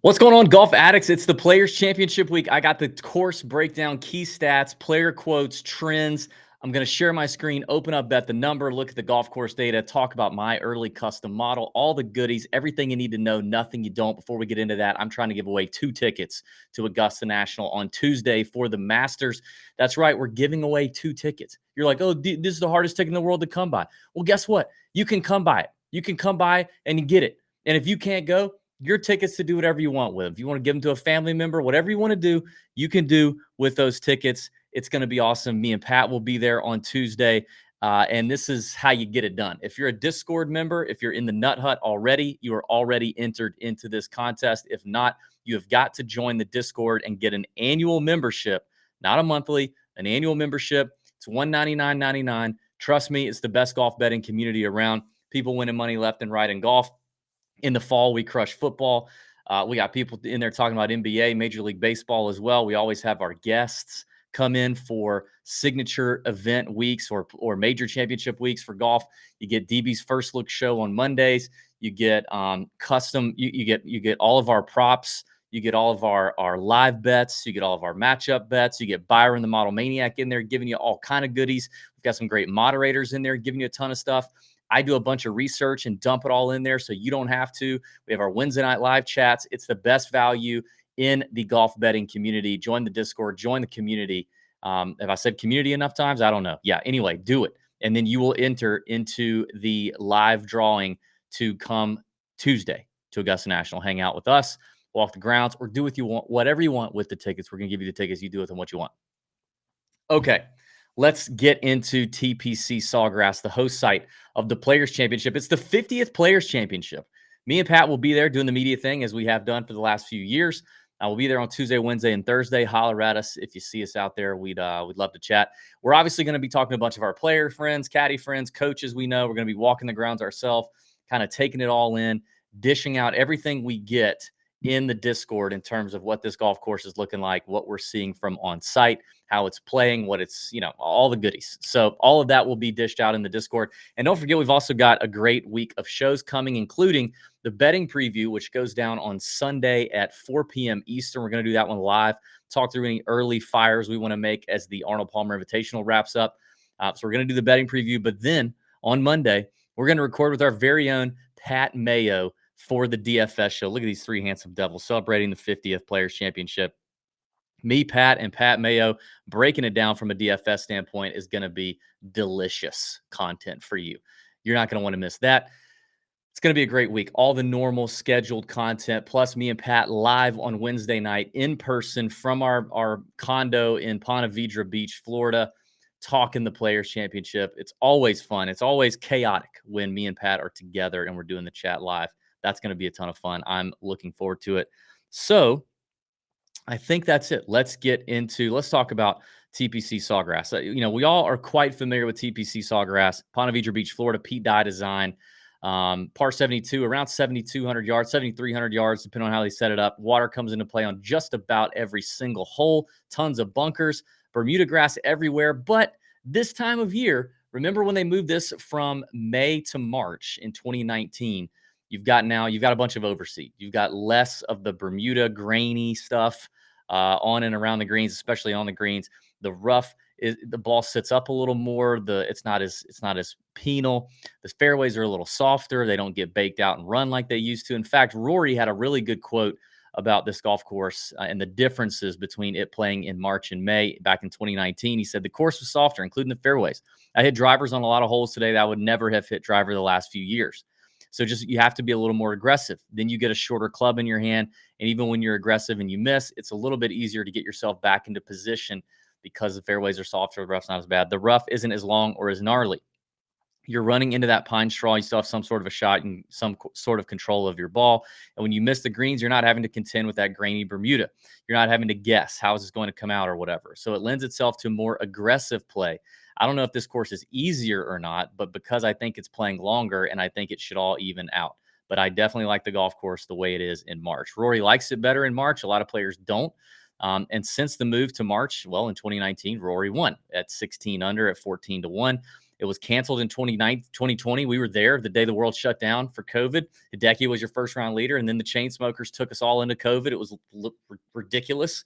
What's going on, golf addicts? It's the Players Championship week. I got the course breakdown, key stats, player quotes, trends. I'm going to share my screen, open up Bet the Number, look at the golf course data, talk about my early custom model, all the goodies, everything you need to know, nothing you don't. Before we get into that, I'm trying to give away 2 tickets to Augusta National on Tuesday for the Masters. That's right, we're giving away 2 tickets. You're like, oh, this is the hardest ticket in the world to come by. Well, guess what? You can come by it. You can come by and you get it. And if you can't go, your tickets to do whatever you want with. If you want to give them to a family member, whatever you want to do, you can do with those tickets. It's going to be awesome. Me and Pat will be there on Tuesday. And this is how you get it done. If you're a Discord member, if you're in the Nut Hut already, you are already entered into this contest. If not, you have got to join the Discord and get an annual membership, not a monthly, an annual membership. It's $199.99. Trust me, it's the best golf betting community around. People winning money left and right in golf. In the fall, we crush football. We got people in there talking about NBA, Major League Baseball as well. We always have our guests come in for signature event weeks or major championship weeks for golf. You get DB's First Look show on Mondays. You get custom. You get all of our props. You get all of our live bets. You get all of our matchup bets. You get Byron the Model Maniac in there giving you all kind of goodies. We've got some great moderators in there giving you a ton of stuff. I do a bunch of research and dump it all in there so you don't have to. We have our Wednesday night live chats. It's the best value in the golf betting community. Join the Discord, join the community. Have I said community enough times? I don't know. Yeah, anyway, do it. And then you will enter into the live drawing to come Tuesday to Augusta National. Hang out with us, walk the grounds, or do what you want, whatever you want with the tickets. We're going to give you the tickets. You do with them what you want. Okay. Let's get into TPC Sawgrass, the host site of the Players Championship. It's the 50th Players Championship. Me and Pat will be there doing the media thing as we have done for the last few years. I will be there on Tuesday, Wednesday, and Thursday. Holler at us if you see us out there. We'd love to chat. We're obviously going to be talking to a bunch of our player friends, caddy friends, coaches we know. We're going to be walking the grounds ourselves, kind of taking it all in, dishing out everything we get in the Discord in terms of what this golf course is looking like, what we're seeing from on site, how it's playing, what it's, all the goodies. So all of that will be dished out in the Discord. And don't forget, we've also got a great week of shows coming, including the betting preview, which goes down on Sunday at 4 p.m. Eastern. We're going to do that one live, talk through any early fires we want to make as the Arnold Palmer Invitational wraps up. So we're going to do the betting preview, but then on Monday, we're going to record with our very own Pat Mayo for the DFS show. Look at these 3 handsome devils celebrating the 50th Players Championship. Me, Pat, and Pat Mayo breaking it down from a DFS standpoint is going to be delicious content for you. You're not going to want to miss that. It's going to be a great week. All the normal scheduled content, plus me and Pat live on Wednesday night in person from our condo in Ponte Vedra Beach, Florida, talking the Players Championship. It's always fun. It's always chaotic when me and Pat are together and we're doing the chat live. That's going to be a ton of fun. I'm looking forward to it. So I think that's it. Let's talk about TPC Sawgrass. We all are quite familiar with TPC Sawgrass, Ponte Vedra Beach, Florida, Pete Dye design, par 72, around 7,200 yards, 7,300 yards, depending on how they set it up. Water comes into play on just about every single hole, tons of bunkers, Bermuda grass everywhere. But this time of year, remember when they moved this from May to March in 2019, You've got a bunch of overseed. You've got less of the Bermuda grainy stuff on and around the greens, especially on the greens. The the ball sits up a little more. It's not as penal. The fairways are a little softer. They don't get baked out and run like they used to. In fact, Rory had a really good quote about this golf course and the differences between it playing in March and May back in 2019. He said the course was softer, including the fairways. I hit drivers on a lot of holes today that I would never have hit driver the last few years. So you have to be a little more aggressive. Then you get a shorter club in your hand. And even when you're aggressive and you miss, it's a little bit easier to get yourself back into position because the fairways are softer, the rough's not as bad. The rough isn't as long or as gnarly. You're running into that pine straw. You still have some sort of a shot and some sort of control of your ball. And when you miss the greens, you're not having to contend with that grainy Bermuda. You're not having to guess how is this going to come out or whatever. So it lends itself to more aggressive play. I don't know if this course is easier or not, but because I think it's playing longer and I think it should all even out. But I definitely like the golf course the way it is in March. Rory likes it better in March. A lot of players don't. And since the move to March, well, in 2019, Rory won at 16 under at 14-1. It was canceled in 2020. We were there the day the world shut down for COVID. Hideki was your first round leader, and then the chain smokers took us all into COVID. It was ridiculous.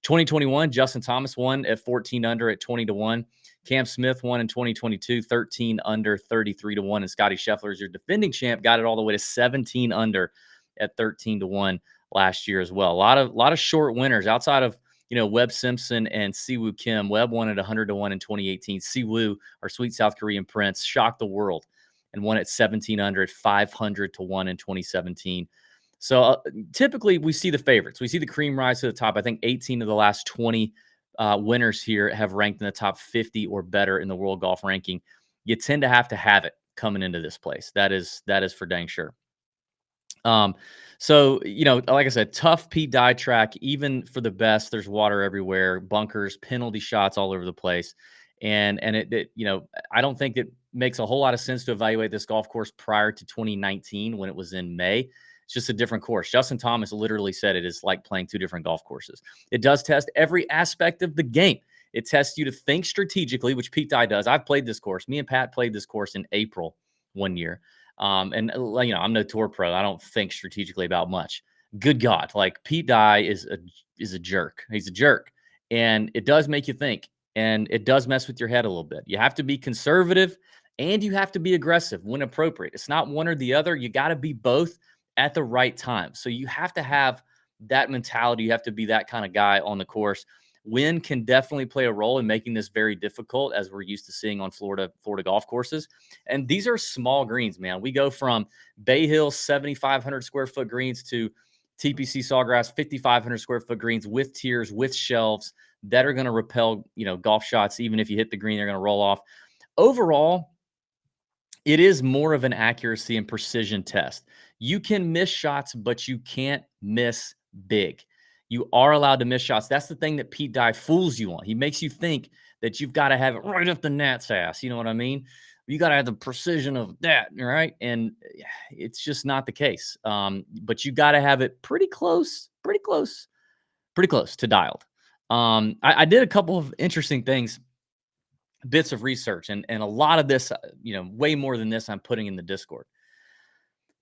2021, Justin Thomas won at 14 under at 20-1. Cam Smith won in 2022, 13 under, 33-1. And Scotty Scheffler is your defending champ, got it all the way to 17 under at 13-1 last year as well. A lot of short winners outside of Webb Simpson and Siwoo Kim. Webb won at 100-1 in 2018. Siwoo, our sweet South Korean prince, shocked the world and won at 17 under at 500-1 in 2017. So typically we see the favorites. We see the cream rise to the top. I think 18 of the last 20 winners here have ranked in the top 50 or better in the world golf ranking. You tend to have it coming into this place. That is for dang sure. So, like I said, tough Pete Dye track, even for the best, there's water everywhere, bunkers, penalty shots all over the place. And it I don't think it makes a whole lot of sense to evaluate this golf course prior to 2019 when it was in May. It's just a different course. Justin Thomas literally said it is like playing two different golf courses. It does test every aspect of the game. It tests you to think strategically, which Pete Dye does. I've played this course. Me and Pat played this course in April one year. And I'm no tour pro. I don't think strategically about much. Good God, like Pete Dye is a jerk. He's a jerk, and it does make you think, and it does mess with your head a little bit. You have to be conservative, and you have to be aggressive when appropriate. It's not one or the other. You got to be both at the right time. So you have to have that mentality. You have to be that kind of guy on the course. Wind can definitely play a role in making this very difficult, as we're used to seeing on Florida golf courses. And these are small greens, man. We go from Bay Hill 7,500 square foot greens to TPC Sawgrass 5,500 square foot greens with tiers, with shelves that are going to repel, golf shots. Even if you hit the green, they're going to roll off. Overall, it is more of an accuracy and precision test. You can miss shots, but you can't miss big. You are allowed to miss shots. That's the thing that Pete Dye fools you on. He makes you think that you've got to have it right up the gnat's ass. You know what I mean? You got to have the precision of that, right? And it's just not the case. But you got to have it pretty close to dialed. I did a couple of interesting things, bits of research, and a lot of this, way more than this I'm putting in the Discord.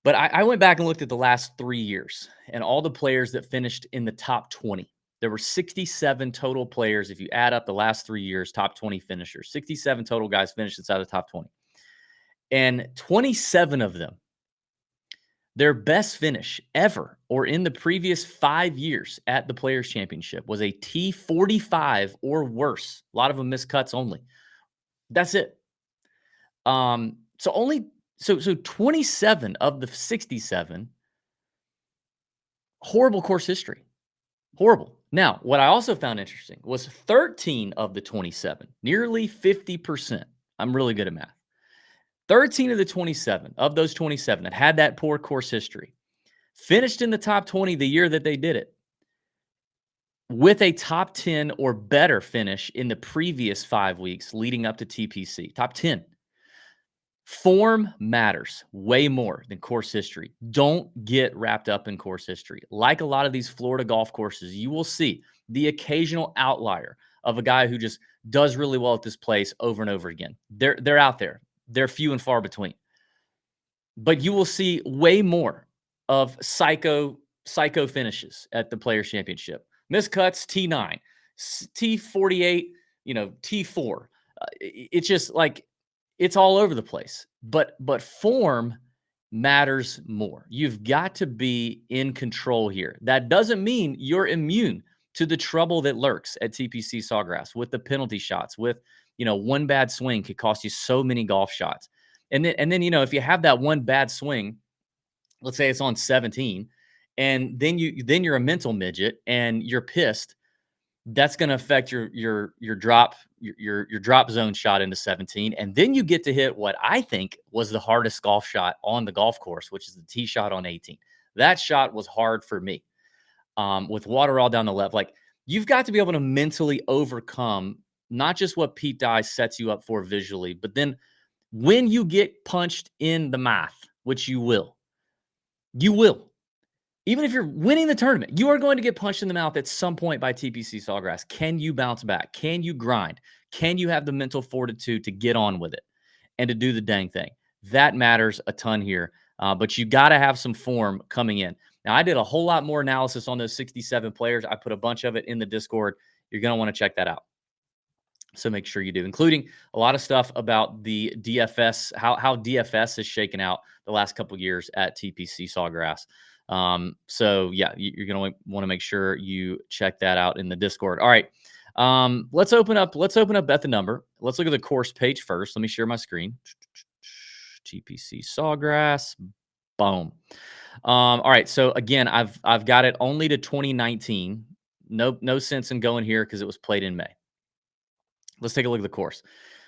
But I went back and looked at the last 3 years and all the players that finished in the top 20. There were 67 total players. If you add up the last 3 years, top 20 finishers, 67 total guys finished inside the top 20. And 27 of them, their best finish ever or in the previous 5 years at the Players Championship was a T45 or worse. A lot of them missed cuts only. That's it. So 27 of the 67, horrible course history. Horrible. Now, what I also found interesting was 13 of the 27, nearly 50%. I'm really good at math. 13 of the 27, of those 27 that had that poor course history, finished in the top 20 the year that they did it, with a top 10 or better finish in the previous 5 weeks leading up to TPC. Top 10. Form matters way more than course history. Don't get wrapped up in course history. Like a lot of these Florida golf courses, you will see the occasional outlier of a guy who just does really well at this place over and over again. They're out there. They're few and far between. But you will see way more of psycho finishes at the Players Championship. Miscuts, T9, T48, T4. It's just like, it's all over the place, but form matters more. You've got to be in control here. That doesn't mean you're immune to the trouble that lurks at TPC Sawgrass with the penalty shots, with, one bad swing could cost you so many golf shots. And then, if you have that one bad swing, let's say it's on 17, and then you're a mental midget and you're pissed, that's going to affect your drop zone shot into 17. And then you get to hit what I think was the hardest golf shot on the golf course, which is the tee shot on 18. That shot was hard for me. With water all down the left. Like, you've got to be able to mentally overcome not just what Pete Dye sets you up for visually, but then when you get punched in the mouth, which you will. Even if you're winning the tournament, you are going to get punched in the mouth at some point by TPC Sawgrass. Can you bounce back? Can you grind? Can you have the mental fortitude to get on with it? and to do the dang thing. That matters a ton here. But you got to have some form coming in. Now, I did a whole lot more analysis on those 67 players. I put a bunch of it in the Discord. You're going to want to check that out. So make sure you do, including a lot of stuff about the DFS, how DFS is shaken out the last couple of years at TPC Sawgrass. So yeah, you're going to want to make sure you check that out in the Discord. All right. Let's open up Bet the Number. Let's look at the course page first. Let me share my screen. TPC Sawgrass. Boom. All right. So again, I've got it only to 2019. No sense in going here because it was played in May. Let's take a look at the course.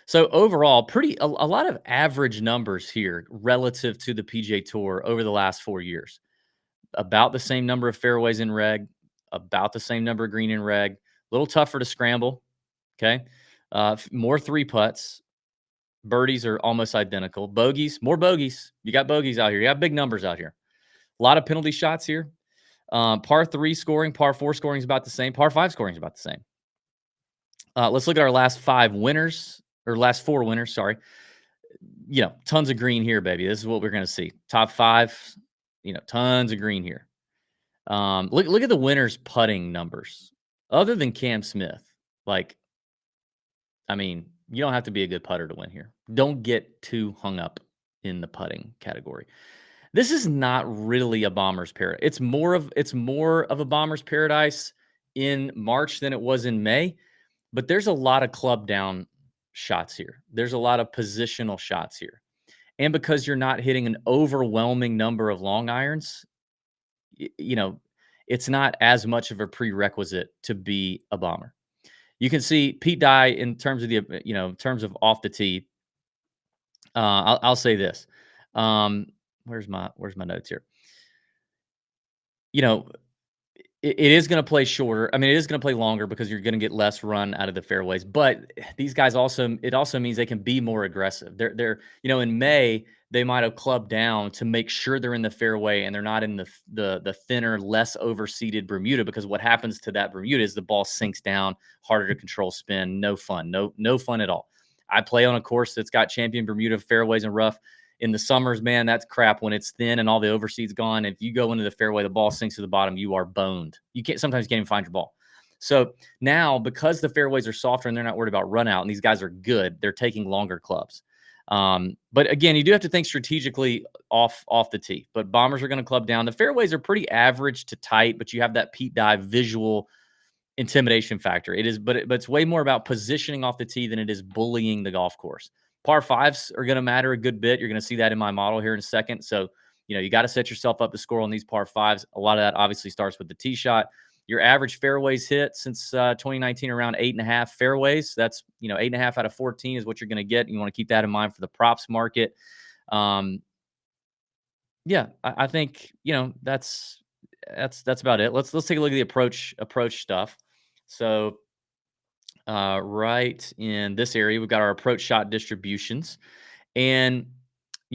So overall, a lot of average numbers here relative to the PGA Tour over the last 4 years. About the same number of fairways in reg, about the same number of green in reg. A little tougher to scramble. Okay, more three putts. Birdies are almost identical. Bogeys, more bogeys. You got bogeys out here. You got big numbers out here. A lot of penalty shots here. Par 3 scoring, par 4 scoring is about the same. Par 5 scoring is about the same. Let's look at our last 5 winners, or last 4 winners, sorry. Tons of green here, baby. This is what we're going to see. Top 5, tons of green here. Look at the winners' putting numbers. Other than Cam Smith, you don't have to be a good putter to win here. Don't get too hung up in the putting category. This is not really a bomber's paradise. It's more of a bomber's paradise in March than it was in May. But there's a lot of club down shots here. There's a lot of positional shots here. And because you're not hitting an overwhelming number of long irons, it's not as much of a prerequisite to be a bomber. You can see Pete Dye in terms of off the tee. I'll say this. Where's my notes here? It is going to play shorter. It is going to play longer because you're going to get less run out of the fairways. But these guys it also means they can be more aggressive. They're in May, they might have clubbed down to make sure they're in the fairway and they're not in the thinner, less overseeded Bermuda, because what happens to that Bermuda is the ball sinks down, harder to control spin, no fun, no fun at all. I play on a course that's got champion Bermuda fairways and rough. In the summers, man, that's crap when it's thin and all the overseed's gone. If you go into the fairway, the ball sinks to the bottom, you are boned. Sometimes you can't even find your ball. So now, because the fairways are softer and they're not worried about run out, and these guys are good, they're taking longer clubs. But again, you do have to think strategically off the tee. But bombers are going to club down. The fairways are pretty average to tight, but you have that Pete Dye visual intimidation factor. But it's way more about positioning off the tee than it is bullying the golf course. Par 5s are going to matter a good bit. You're going to see that in my model here in a second. So, you got to set yourself up to score on these par 5s. A lot of that obviously starts with the tee shot. Your average fairways hit since 2019 around 8.5 fairways. That's 8.5 out of 14 is what you're going to get. You want to keep that in mind for the props market. I think that's about it. Let's take a look at the approach stuff. So right in this area, we've got our approach shot distributions. And,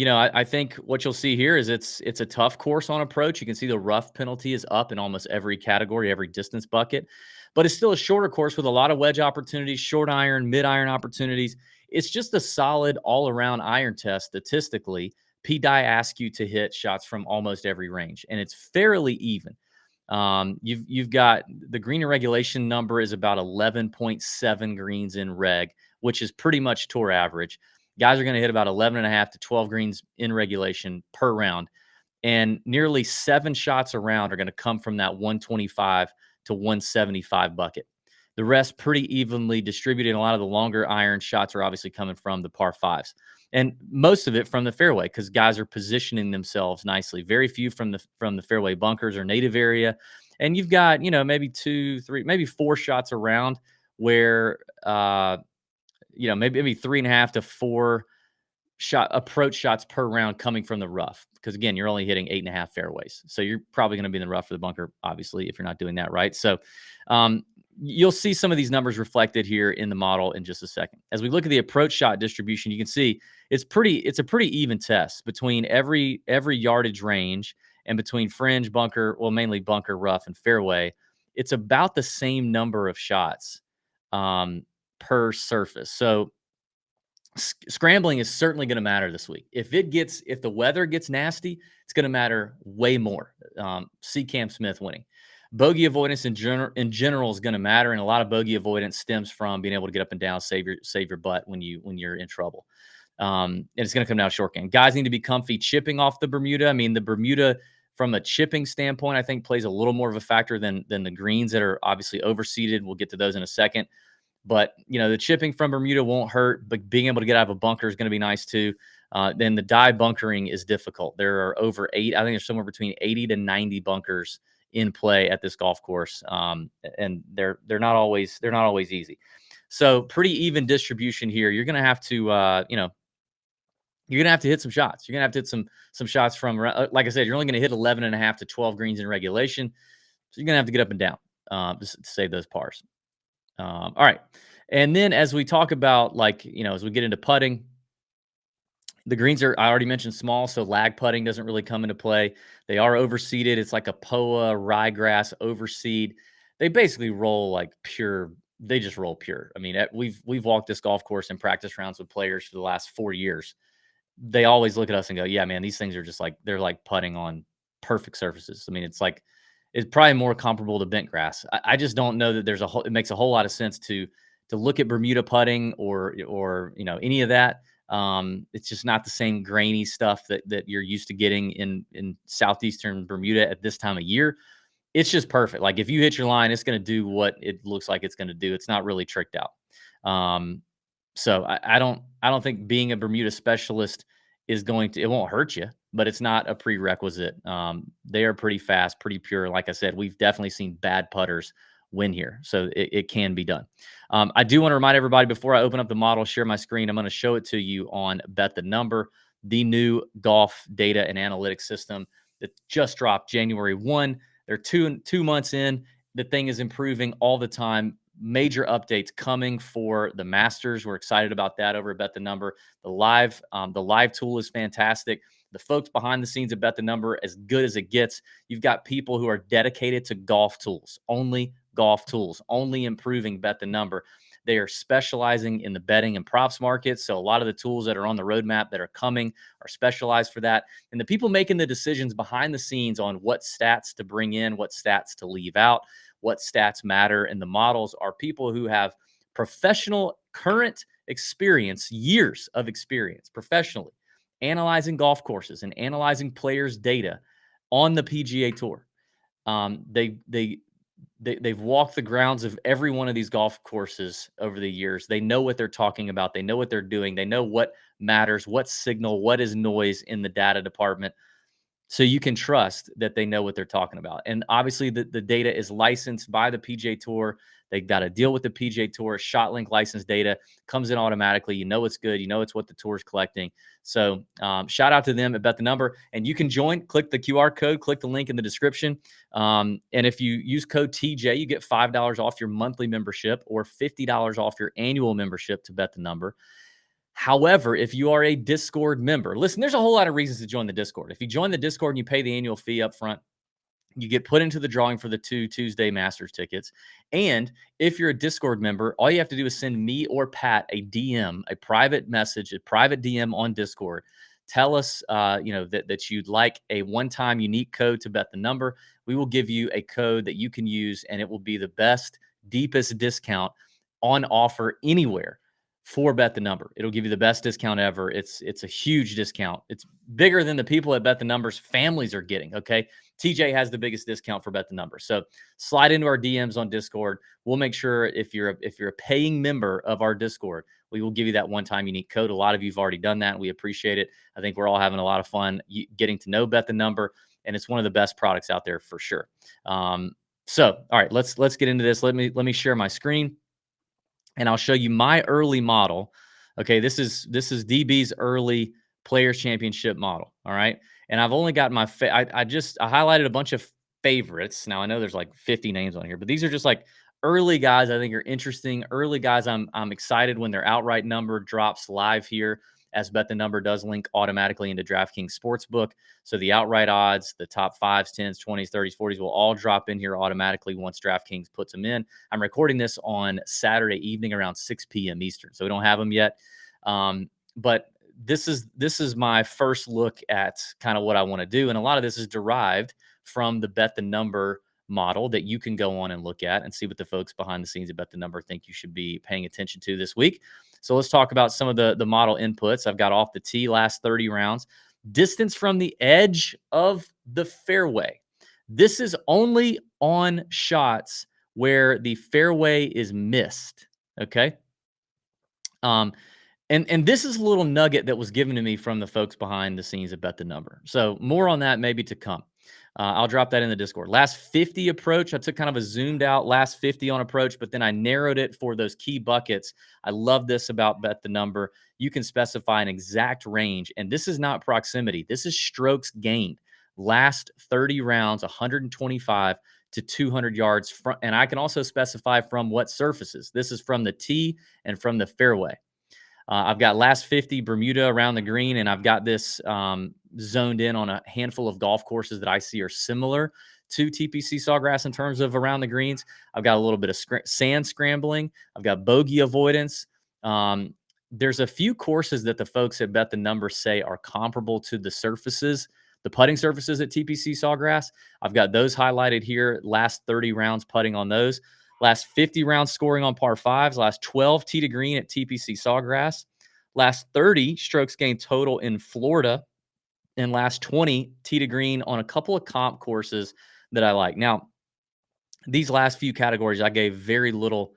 I think what you'll see here is it's a tough course on approach. You can see the rough penalty is up in almost every category, every distance bucket. But it's still a shorter course with a lot of wedge opportunities, short iron, mid iron opportunities. It's just a solid all-around iron test statistically. Pete Dye asks you to hit shots from almost every range, and it's fairly even. You've got the green in regulation number is about 11.7 greens in reg, which is pretty much tour average. Guys are going to hit about 11.5 to 12 greens in regulation per round, and nearly 7 shots a round are going to come from that 125 to 175 bucket. The rest pretty evenly distributed. A lot of the longer iron shots are obviously coming from the par 5s. And most of it from the fairway, because guys are positioning themselves nicely. Very few from the fairway bunkers or native area. And you've got, maybe 2, 3, maybe 4 shots around where, maybe 3.5 to 4 approach shots per round coming from the rough. Because again, you're only hitting 8.5 fairways. So you're probably going to be in the rough for the bunker, obviously, if you're not doing that right. So you'll see some of these numbers reflected here in the model in just a second. As we look at the approach shot distribution, you can see it's a pretty even test between every yardage range and between fringe, bunker, well, mainly bunker, rough, and fairway. It's about the same number of shots per surface. So Scrambling is certainly going to matter this week. If the weather gets nasty, it's going to matter way more. See Cam Smith winning. Bogey avoidance in general is going to matter, and a lot of bogey avoidance stems from being able to get up and down, save your butt when you're in trouble. And it's going to come down short game. Guys need to be comfy chipping off the Bermuda. I mean, the Bermuda from a chipping standpoint, I think plays a little more of a factor than the greens that are obviously overseeded. We'll get to those in a second. But, the chipping from Bermuda won't hurt, but being able to get out of a bunker is going to be nice too. Then the die bunkering is difficult. There are I think there's somewhere between 80 to 90 bunkers in play at this golf course. And they're not always easy. So pretty even distribution here. You're going to have to, you're going to have to hit some shots. You're going to have to hit some shots from, like I said, you're only going to hit 11 and a half to 12 greens in regulation. So you're going to have to get up and down just to save those pars. All right. And then as we talk about, as we get into putting, the greens I already mentioned small, so lag putting doesn't really come into play. They are overseeded. It's like a POA ryegrass overseed. They basically roll like pure. They just roll pure. I mean, we've walked this golf course in practice rounds with players for the last 4 years. They always look at us and go, yeah, man, these things are just they're like putting on perfect surfaces. I mean, it's probably more comparable to bent grass. I just don't know that it makes a whole lot of sense to look at Bermuda putting or any of that. It's just not the same grainy stuff that you're used to getting in southeastern Bermuda at this time of year. It's just perfect. Like if you hit your line, it's going to do what it looks like it's going to do. It's not really tricked out. So I don't think being a Bermuda specialist it won't hurt you, but it's not a prerequisite. They are pretty fast, pretty pure. Like I said, we've definitely seen bad putters win here. So it can be done. I do want to remind everybody before I open up the model, share my screen. I'm going to show it to you on Bet the Number, the new golf data and analytics system that just dropped January 1. They're two months in. The thing is improving all the time. Major updates coming for the Masters. We're excited about that over at Bet the Number. The live tool is fantastic. The folks behind the scenes at Bet the Number, as good as it gets. You've got people who are dedicated to golf tools, only improving Bet the Number. They are specializing in the betting and props market. So a lot of the tools that are on the roadmap that are coming are specialized for that. And the people making the decisions behind the scenes on what stats to bring in, what stats to leave out, what stats matter in the models are people who have professional current experience, years of experience professionally analyzing golf courses and analyzing players' data on the PGA Tour. They've walked the grounds of every one of these golf courses over the years. They know what they're talking about. They know what they're doing. They know what matters, what signal, what is noise in the data department. So you can trust that they know what they're talking about. And obviously the data is licensed by the PGA Tour. They got to deal with the PGA Tour. ShotLink license data comes in automatically. You know it's good. You know it's what the tour is collecting. So shout out to them at Bet the Number. And you can join. Click the QR code. Click the link in the description. And if you use code TJ, you get $5 off your monthly membership or $50 off your annual membership to Bet the Number. However, if you are a Discord member, listen, there's a whole lot of reasons to join the Discord. If you join the Discord and you pay the annual fee up front, you get put into the drawing for the 2 Tuesday Masters tickets. And if you're a Discord member, all you have to do is send me or Pat a DM, a private message, a private DM on Discord. Tell us, that you'd like a one-time unique code to Bet the Number. We will give you a code that you can use, and it will be the best, deepest discount on offer anywhere for Bet the Number. It'll give you the best discount ever. It's a huge discount. It's bigger than the people at Bet the Number's families are getting. Okay. TJ has the biggest discount for Bet the Number. So slide into our DMs on Discord. We'll make sure if you're a paying member of our Discord, we will give you that one-time unique code. A lot of you've already done that, and we appreciate it. I think we're all having a lot of fun getting to know Bet the Number, and it's one of the best products out there for sure. So all right, let's get into this. Let me share my screen, and I'll show you my early model. Okay, this is DB's early Players Championship model. All right, and I've only got I highlighted a bunch of favorites. Now I know there's like 50 names on here, but these are just like early guys I think are interesting. Early guys I'm excited when their outright number drops live here, as Bet the Number does link automatically into DraftKings Sportsbook. So the outright odds, the top 5s, 10s, 20s, 30s, 40s will all drop in here automatically once DraftKings puts them in. I'm recording this on Saturday evening around 6 p.m. Eastern, so we don't have them yet. But this is my first look at kind of what I want to do, and a lot of this is derived from the bet the number model that you can go on and look at and see what the folks behind the scenes at bet the number think you should be paying attention to this week. So let's talk about some of the model inputs. I've got off the tee last 30 rounds, distance from the edge of the fairway. This is only on shots where the fairway is missed. Okay. Um, and this is a little nugget that was given to me from the folks behind the scenes at Bet the Number. So more on that maybe to come. I'll drop that in the Discord. Last 50 approach, I took kind of a zoomed out last 50 on approach, but then I narrowed it for those key buckets. I love this about Bet the Number. You can specify an exact range, and this is not proximity. This is strokes gained. Last 30 rounds, 125 to 200 yards. And I can also specify from what surfaces. This is from the tee and from the fairway. I've got last 50 Bermuda around the green, and I've got this zoned in on a handful of golf courses that I see are similar to TPC Sawgrass in terms of around the greens. I've got a little bit of sand scrambling. I've got bogey avoidance. There's a few courses that the folks at Bet the Number say are comparable to the surfaces, the putting surfaces at TPC Sawgrass. I've got those highlighted here. Last 30 rounds putting on those. Last 50 rounds scoring on par fives. Last 12 tee to green at TPC Sawgrass. Last 30 strokes gained total in Florida. And last 20 tee to green on a couple of comp courses that I like. Now, these last few categories I gave very little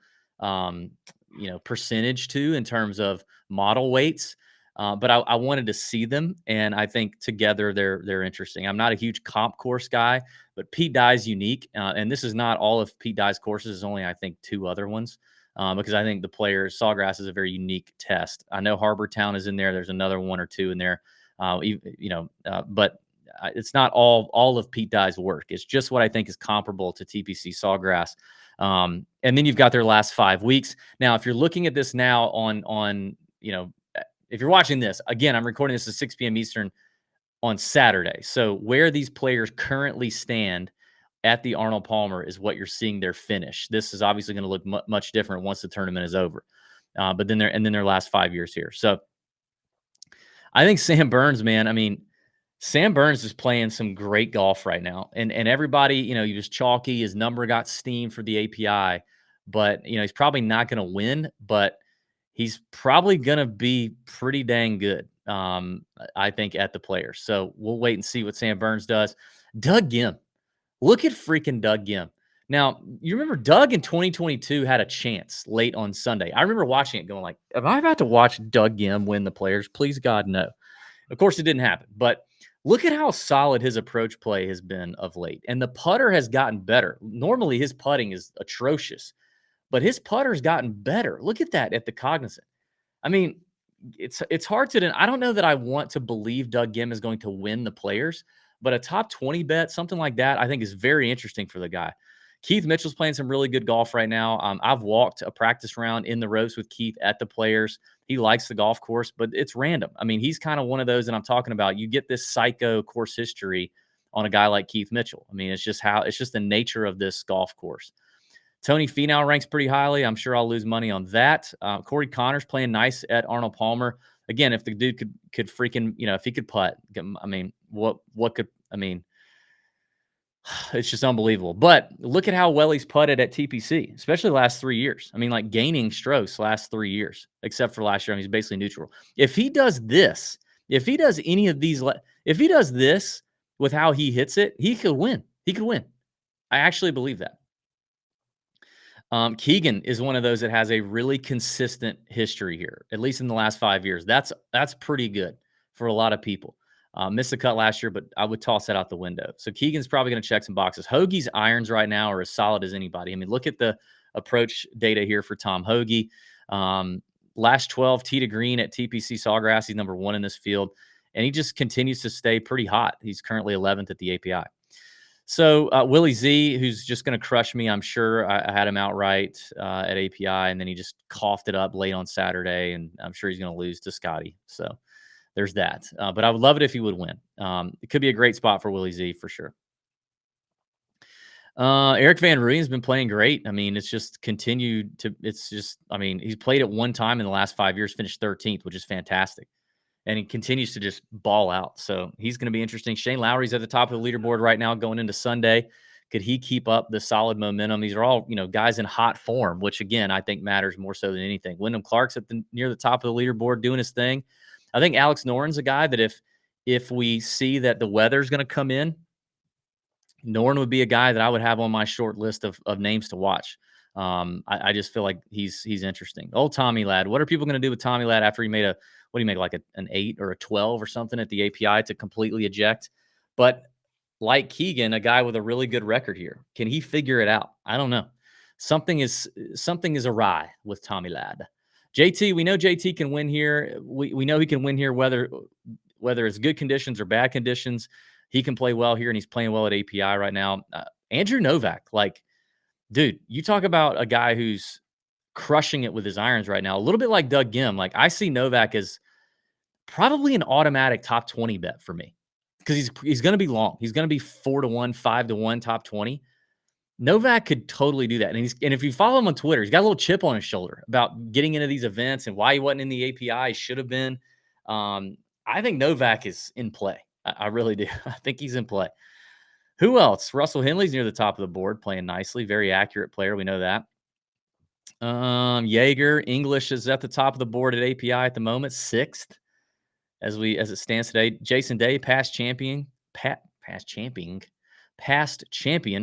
percentage to in terms of model weights. But I wanted to see them, and I think together they're interesting. I'm not a huge comp course guy, but Pete Dye's unique, and this is not all of Pete Dye's courses. There's only I think two other ones, because I think the players Sawgrass is a very unique test. I know Harbor Town is in there. There's another one or two in there, but it's not all of Pete Dye's work. It's just what I think is comparable to TPC Sawgrass. And then you've got their last 5 weeks. Now, if you're looking at this now on if you're watching this, again, I'm recording this at 6 p.m. Eastern on Saturday. So where these players currently stand at the Arnold Palmer is what you're seeing their finish. This is obviously going to look much different once the tournament is over. But then their last 5 years here. So I think Sam Burns, man, I mean, Sam Burns is playing some great golf right now. And everybody, he was chalky. His number got steamed for the API, but he's probably not going to win, but he's probably going to be pretty dang good, I think, at the Players. So we'll wait and see what Sam Burns does. Doug Gim. Look at freaking Doug Gim. Now, you remember Doug in 2022 had a chance late on Sunday. I remember watching it going like, am I about to watch Doug Gim win the Players? Please, God, no. Of course, it didn't happen. But look at how solid his approach play has been of late. And the putter has gotten better. Normally, his putting is atrocious, but his putter's gotten better. Look at that at the Cognizant. I mean, it's hard to. I don't know that I want to believe Doug Gim is going to win the Players, but a top 20 bet, something like that, I think is very interesting for the guy. Keith Mitchell's playing some really good golf right now. I've walked a practice round in the ropes with Keith at the Players. He likes the golf course, but it's random. I mean, he's kind of one of those that I'm talking about. You get this psycho course history on a guy like Keith Mitchell. I mean, it's just the nature of this golf course. Tony Finau ranks pretty highly. I'm sure I'll lose money on that. Corey Connors playing nice at Arnold Palmer. Again, if the dude could freaking, if he could putt, I mean, it's just unbelievable. But look at how well he's putted at TPC, especially the last 3 years. I mean, like gaining strokes last 3 years, except for last year. I mean, he's basically neutral. If he does this, if he does any of these, if he does this with how he hits it, he could win. He could win. I actually believe that. Keegan is one of those that has a really consistent history here, at least in the last 5 years. That's pretty good for a lot of people. Missed the cut last year, but I would toss that out the window. So Keegan's probably going to check some boxes. Hoagie's irons right now are as solid as anybody. I mean, look at the approach data here for Tom Hoagie. Last 12 tee to green at TPC Sawgrass. He's number 1 in this field, and he just continues to stay pretty hot. He's currently 11th at the API. So Willie Z, who's just going to crush me, I'm sure. I had him outright at API, and then he just coughed it up late on Saturday, and I'm sure he's going to lose to Scotty. So there's that. But I would love it if he would win. It could be a great spot for Willie Z for sure. Eric Van Rooyen's been playing great. I mean, it's just continued to. It's just. I mean, he's played it one time in the last 5 years, finished 13th, which is fantastic, and he continues to just ball out. So he's going to be interesting. Shane Lowry's at the top of the leaderboard right now, going into Sunday. Could he keep up the solid momentum? These are all guys in hot form, which again I think matters more so than anything. Wyndham Clark's near the top of the leaderboard doing his thing. I think Alex Noren's a guy that if we see that the weather's going to come in, Noren would be a guy that I would have on my short list of names to watch. I just feel like he's interesting. Old Tommy Ladd. What are people going to do with Tommy Ladd after he made what do you make, like an 8 or a 12 or something at the API to completely eject? But like Keegan, a guy with a really good record here, can he figure it out? I don't know. Something is awry with Tommy Ladd. JT, we know JT can win here. We know he can win here whether it's good conditions or bad conditions. He can play well here, and he's playing well at API right now. Andrew Novak, like, dude, you talk about a guy who's crushing it with his irons right now, a little bit like Doug Gim. Like, I see Novak as probably an automatic top 20 bet for me because he's going to be long. He's going to be 4-1, 5-1, top 20. Novak could totally do that. And if you follow him on Twitter, he's got a little chip on his shoulder about getting into these events and why he wasn't in the API. He should have been. I think Novak is in play. I really do. I think he's in play. Who else? Russell Henley's near the top of the board, playing nicely. Very accurate player. We know that. Jaeger, English is at the top of the board at API at the moment, 6th as it stands today. Jason Day, past champion,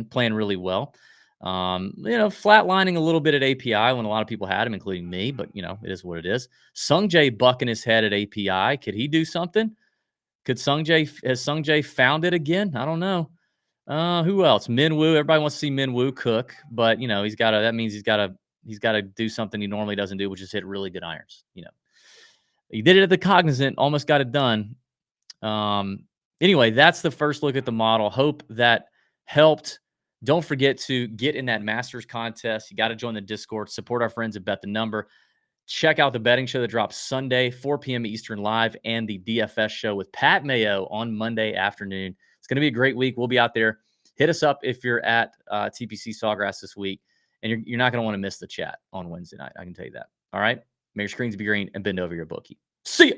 playing really well. Flatlining a little bit at API when a lot of people had him, including me, but it is what it is. Sung Jae bucking his head at API. Could he do something? Has Sung Jae found it again? I don't know. Who else? Minwoo. Everybody wants to see Minwoo cook, but that means he's gotta do something he normally doesn't do, which is hit really good irons. He did it at the Cognizant, almost got it done. Anyway, that's the first look at the model. Hope that helped. Don't forget to get in that Masters contest. You got to join the Discord, support our friends at Bet the Number. Check out the betting show that drops Sunday, 4 p.m. Eastern live, and the DFS show with Pat Mayo on Monday afternoon. It's going to be a great week. We'll be out there. Hit us up if you're at TPC Sawgrass this week, and you're not going to want to miss the chat on Wednesday night. I can tell you that. All right? May your screens be green and bend over your bookie. See ya.